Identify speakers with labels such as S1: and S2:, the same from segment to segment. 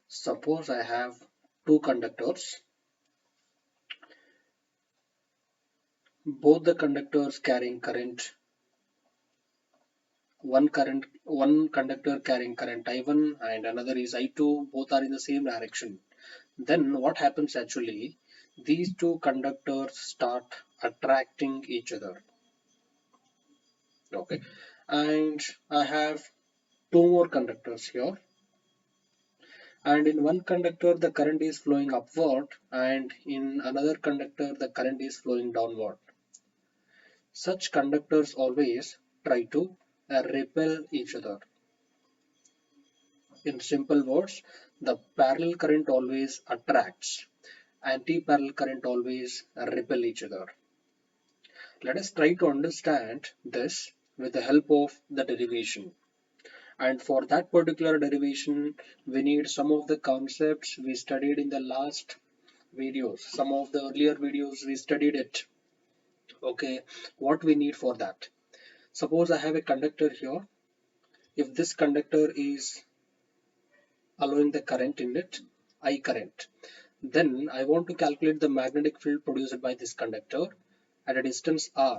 S1: Suppose I have two conductors, both the conductors carrying current, one conductor carrying current I1 and another is I2, both are in the same direction. Then what happens actually, these two conductors start attracting each other. Okay, and I have two more conductors here, and in one conductor the current is flowing upward and in another conductor the current is flowing downward. Such conductors always try to repel each other. In simple words, the parallel current always attracts, anti-parallel current always repel each other. Let us try to understand this with the help of the derivation. And for that particular derivation, we need some of the concepts we studied in the last videos. Some of the earlier videos we studied it. Okay, what we need for that? Suppose I have a conductor here. If this conductor is allowing the current in it, I current, then I want to calculate the magnetic field produced by this conductor at a distance r.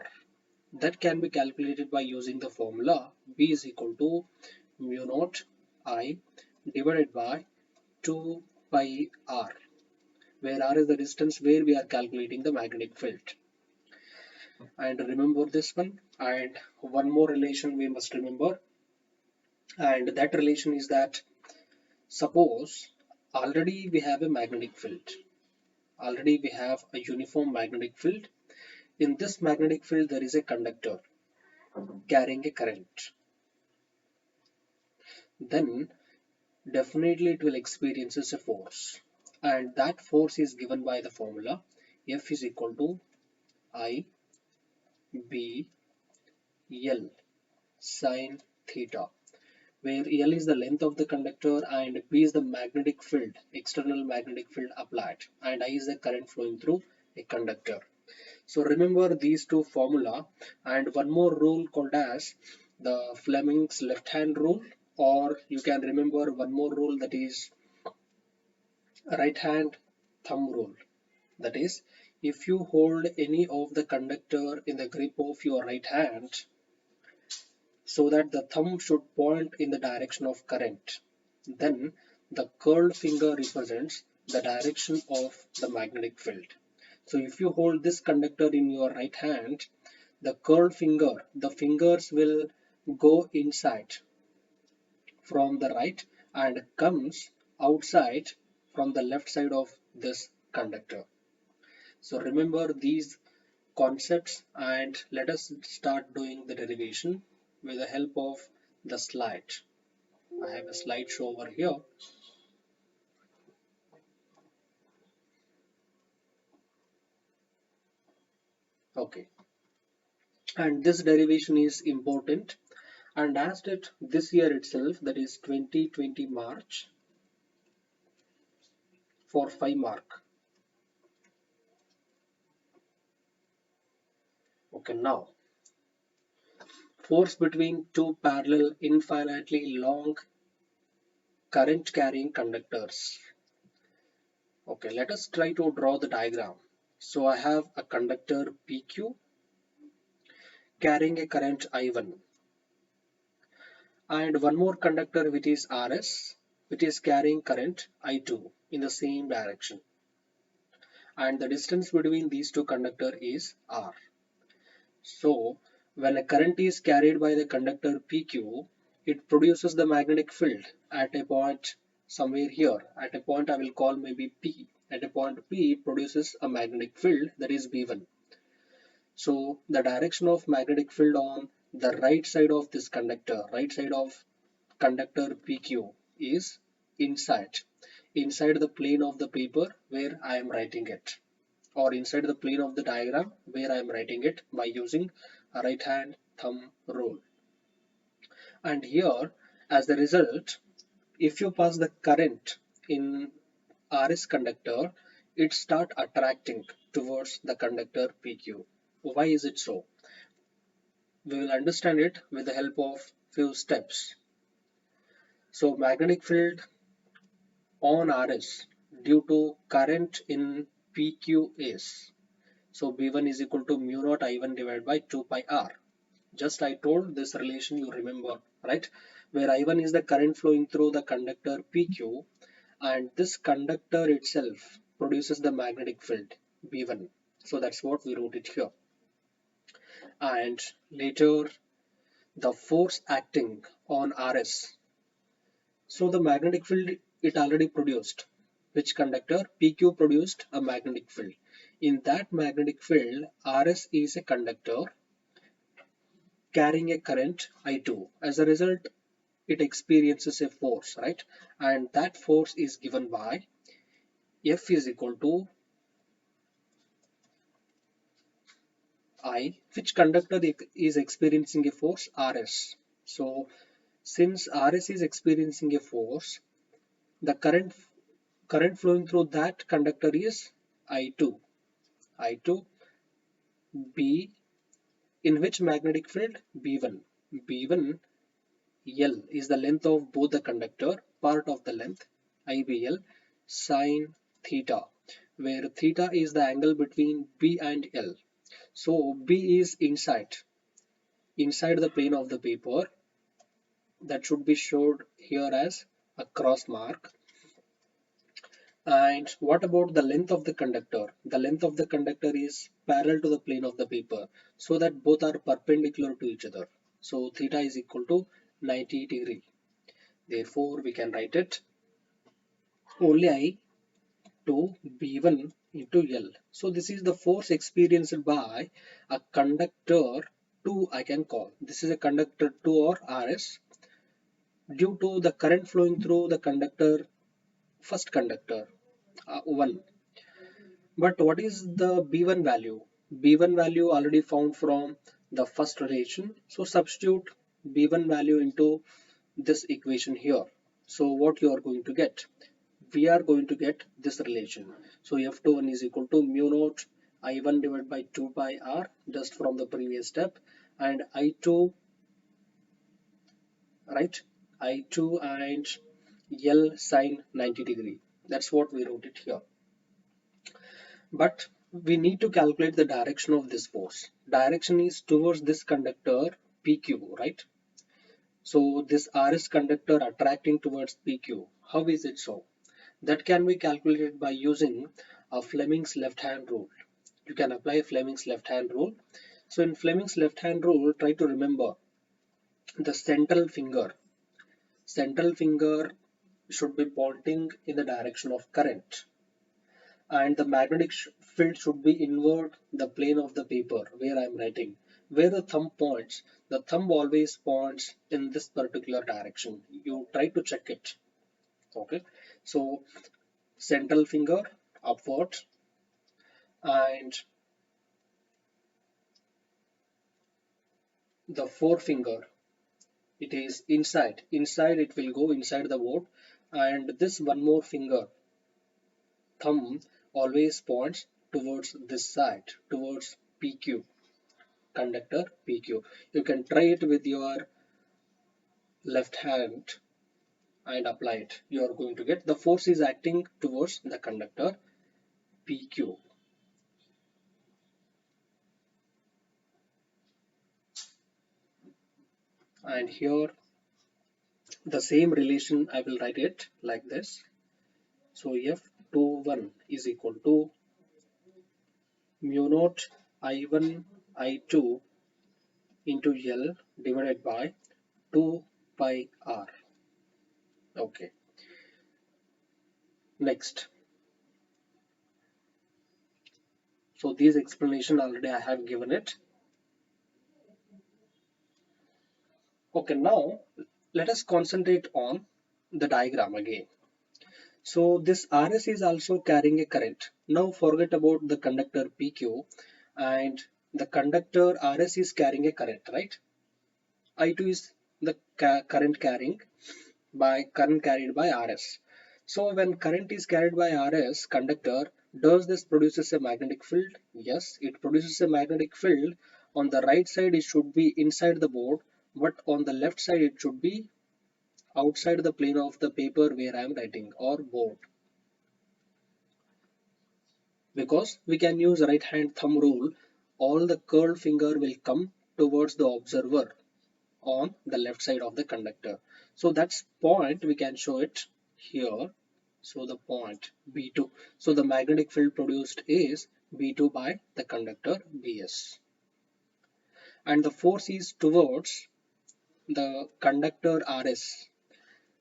S1: That can be calculated by using the formula B is equal to mu naught I divided by 2 pi r, where r is the distance where we are calculating the magnetic field. And remember this one, and one more relation we must remember, and that relation is that suppose already we have a magnetic field, already we have a uniform magnetic field. In this magnetic field there is a conductor carrying a current, then definitely it will experience a force, and that force is given by the formula F is equal to I B L sine theta, where L is the length of the conductor and B is the magnetic field, external magnetic field applied, and I is the current flowing through a conductor. So remember these two formula and one more rule called as the Fleming's left hand rule, or you can remember one more rule, that is right hand thumb rule. That is, if you hold any of the conductor in the grip of your right hand so that the thumb should point in the direction of current, then the curled finger represents the direction of the magnetic field. So if you hold this conductor in your right hand, the curled finger, the fingers will go inside from the right and comes outside from the left side of this conductor. So remember these concepts and let us start doing the derivation with the help of the slide. I have a slideshow over here. Okay, and this derivation is important and asked it this year itself, that is 2020 March, for 5 mark. Okay, now force between two parallel infinitely long current carrying conductors. Okay, let us try to draw the diagram. So I have a conductor PQ carrying a current I1 and one more conductor which is RS, which is carrying current I2 in the same direction, and the distance between these two conductors is R. So when a current is carried by the conductor PQ, it produces the magnetic field at a point somewhere here. At a point I will call maybe P. At a point P, it produces a magnetic field, that is B1. So the direction of magnetic field on the right side of this conductor, right side of conductor PQ, is inside the plane of the paper where I am writing it, or inside the plane of the diagram where I am writing it by using a right hand thumb rule. And here, as the result, if you pass the current in RS conductor, it start attracting towards the conductor PQ. Why is it so? We will understand it with the help of few steps. So magnetic field on RS due to current in PQ is. So B1 is equal to mu naught I1 divided by 2 pi R. Just I told this relation, you remember, right? Where I1 is the current flowing through the conductor PQ, and this conductor itself produces the magnetic field B1. So that's what we wrote it here. And later the force acting on RS. So the magnetic field it already produced. Which conductor? PQ produced a magnetic field. In that magnetic field, RS is a conductor carrying a current I2. As a result, it experiences a force, right? And that force is given by F is equal to I, which conductor is experiencing a force? RS. So since RS is experiencing a force, the current flowing through that conductor is I2. I2 B in which magnetic field? B1. B1 L is the length of both the conductor, part of the length, IBL, sine theta, where theta is the angle between B and L. So B is inside the plane of the paper. That should be showed here as a cross mark. And what about the length of the conductor? The length of the conductor is parallel to the plane of the paper, so that both are perpendicular to each other. So theta is equal to 90 degree. Therefore, we can write it only I to B1 into L. So this is the force experienced by a conductor 2, I can call. This is a conductor 2 or RS due to the current flowing through the conductor, first conductor 1. But what is the B1 value? B1 value already found from the first relation. So substitute B1 value into this equation here. So what you are going to get? We are going to get this relation. So F21 is equal to mu naught I1 divided by 2 pi R, just from the previous step, and I2, right? I2 and L sine 90 degree. That's what we wrote it here. But we need to calculate the direction of this force. Direction is towards this conductor PQ, right? So this RS conductor attracting towards PQ. How is it so? That can be calculated by using a Fleming's left hand rule. You can apply Fleming's left hand rule. So in Fleming's left hand rule, try to remember the central finger. Central finger should be pointing in the direction of current, and the magnetic field should be invert the plane of the paper where I am writing. Where the thumb points, the thumb always points in this particular direction. You try to check it. Okay. So central finger upward, and the forefinger, it is inside it will go inside the board, and this one more finger, thumb, always points towards this side, towards PQ, conductor PQ. You can try it with your left hand and apply it. You are going to get the force is acting towards the conductor PQ. And here the same relation, I will write it like this. So F21 is equal to mu naught I1 I2 into L divided by 2 pi R. Okay. Next. So this explanation already I have given it. Okay, now let us concentrate on the diagram again. So this RS is also carrying a current. Now forget about the conductor PQ, and the conductor RS is carrying a current, right? I2 is the current carried by RS. So when current is carried by RS conductor, does this produces a magnetic field? Yes, it produces a magnetic field. On the right side it should be inside the board, but on the left side it should be outside the plane of the paper where I am writing, or board. Because we can use right hand thumb rule, all the curled finger will come towards the observer on the left side of the conductor. So that's point, we can show it here. So the point B2. So the magnetic field produced is B2 by the conductor BS. And the force is towards the conductor RS.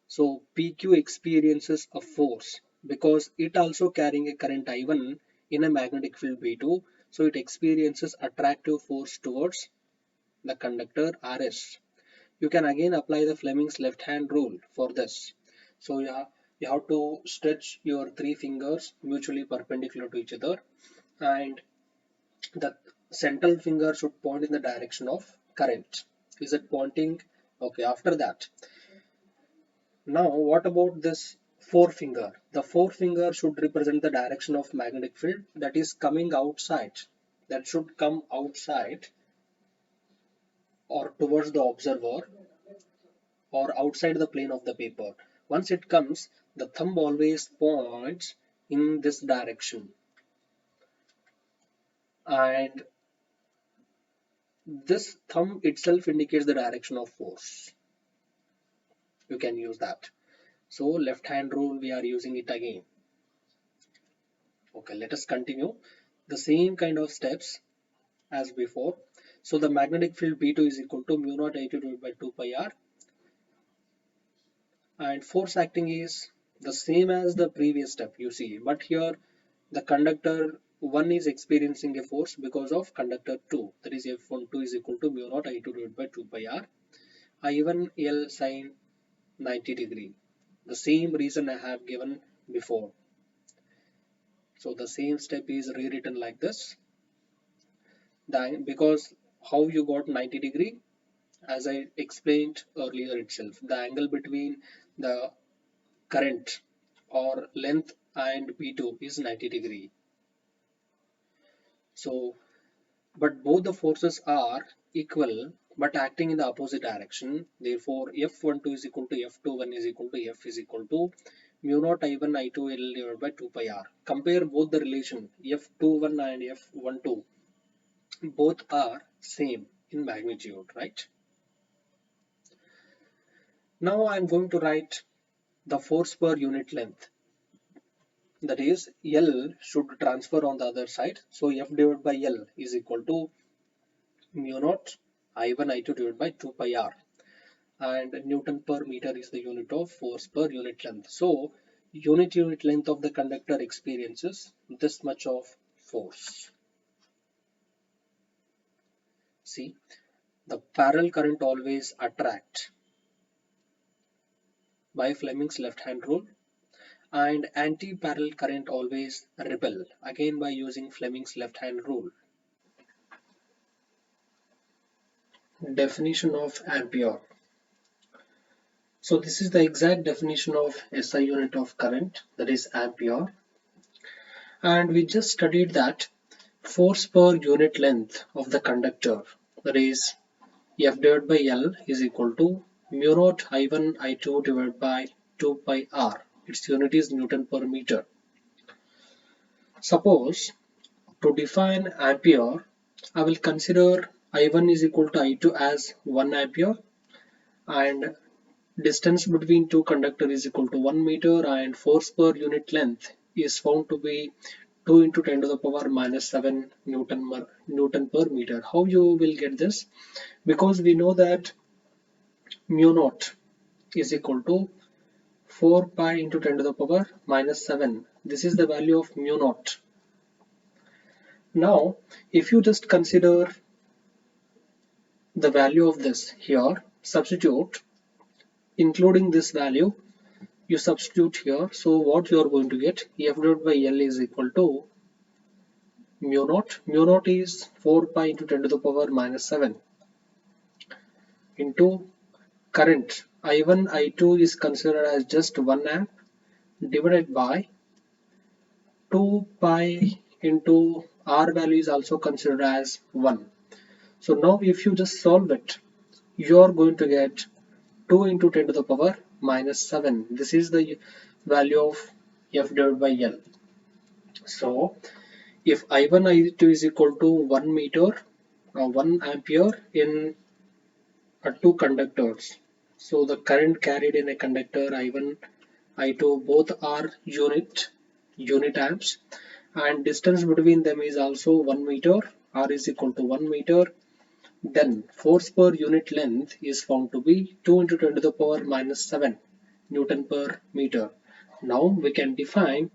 S1: So PQ experiences a force because it also carrying a current I1 in a magnetic field B2. So it experiences attractive force towards the conductor RS. You can again apply the Fleming's left hand rule for this. So you have to stretch your three fingers mutually perpendicular to each other, and the central finger should point in the direction of current. Is it pointing? Okay, after that. Now what about this forefinger? The forefinger should represent the direction of magnetic field that is coming outside. That should come outside or towards the observer or outside the plane of the paper. Once it comes, the thumb always points in this direction, and this thumb itself indicates the direction of force. You can use that. So left hand rule, we are using it again. Okay, let us continue the same kind of steps as before. So the magnetic field B2 is equal to mu naught I2 divided by 2 pi r, and force acting is the same as the previous step, you see, but here the conductor 1 is experiencing a force because of conductor 2, that is F12 is equal to mu naught I2 divided by 2 pi r, I1 L sine 90 degree. The same reason I have given before. So the same step is rewritten like this. Because how you got 90 degree, as I explained earlier itself, the angle between the current or length and B2 is 90 degree. So but both the forces are equal but acting in the opposite direction. Therefore F12 is equal to F21 is equal to F is equal to mu naught I1 I2 L divided by 2 pi r. Compare both the relation F21 and F12. Both are same in magnitude, right? Now I am going to write the force per unit length. That is, L should transfer on the other side. So F divided by L is equal to mu naught I1 I2 divided by 2 pi r. And Newton per meter is the unit of force per unit length. So unit length of the conductor experiences this much of force. See, the parallel current always attract by Fleming's left hand rule, and anti-parallel current always repel, again by using Fleming's left hand rule. Definition of ampere. So this is the exact definition of SI unit of current, that is ampere. And we just studied that force per unit length of the conductor, that is F divided by L is equal to mu naught I1 I2 divided by 2 pi r. Its unit is Newton per meter. Suppose to define ampere, I will consider I1 is equal to I2 as 1 ampere, and distance between two conductors is equal to 1 meter, and force per unit length is found to be 2 into 10 to the power minus 7 Newton per meter. How you will get this? Because we know that mu naught is equal to 4 pi into 10 to the power minus 7. This is the value of mu naught. Now, if you just consider the value of this here, substitute, including this value, you substitute here. So what you are going to get, F divided by L is equal to mu naught. Mu naught is 4 pi into 10 to the power minus 7 into current. I1, I2 is considered as just 1 amp divided by 2 pi into R value is also considered as 1. So now if you just solve it, you are going to get 2 into 10 to the power minus 7. This is the value of F divided by L. So if I1 I2 is equal to 1 meter 1 ampere in two conductors, so the current carried in a conductor I1 I2 both are unit amps, and distance between them is also 1 meter. R is equal to 1 meter. Then force per unit length is found to be 2 into 10 to the power minus 7 Newton per meter. Now we can define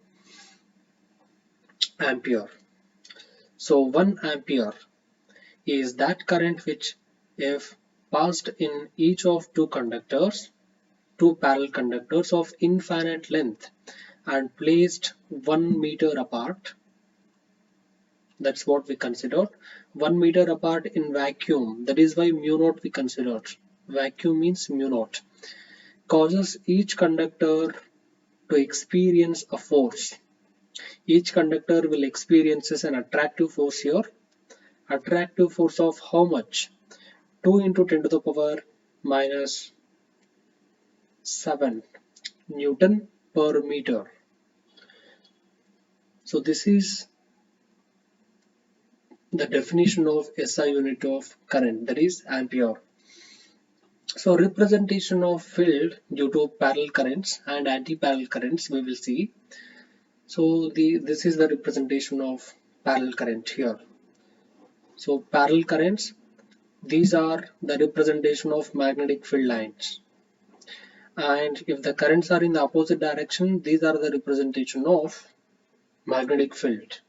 S1: ampere. So 1 ampere is that current which, if passed in each of two parallel conductors of infinite length and placed 1 meter apart, that's what we considered. 1 meter apart in vacuum, that is why mu naught we considered. Vacuum means mu naught. Causes each conductor to experience a force. Each conductor will experience an attractive force here. Attractive force of how much? 2 into 10 to the power minus 7 Newton per meter. So this is the definition of SI unit of current, that is ampere. So representation of field due to parallel currents and anti-parallel currents we will see. So this is the representation of parallel current here. So parallel currents, these are the representation of magnetic field lines. And if the currents are in the opposite direction, these are the representation of magnetic field.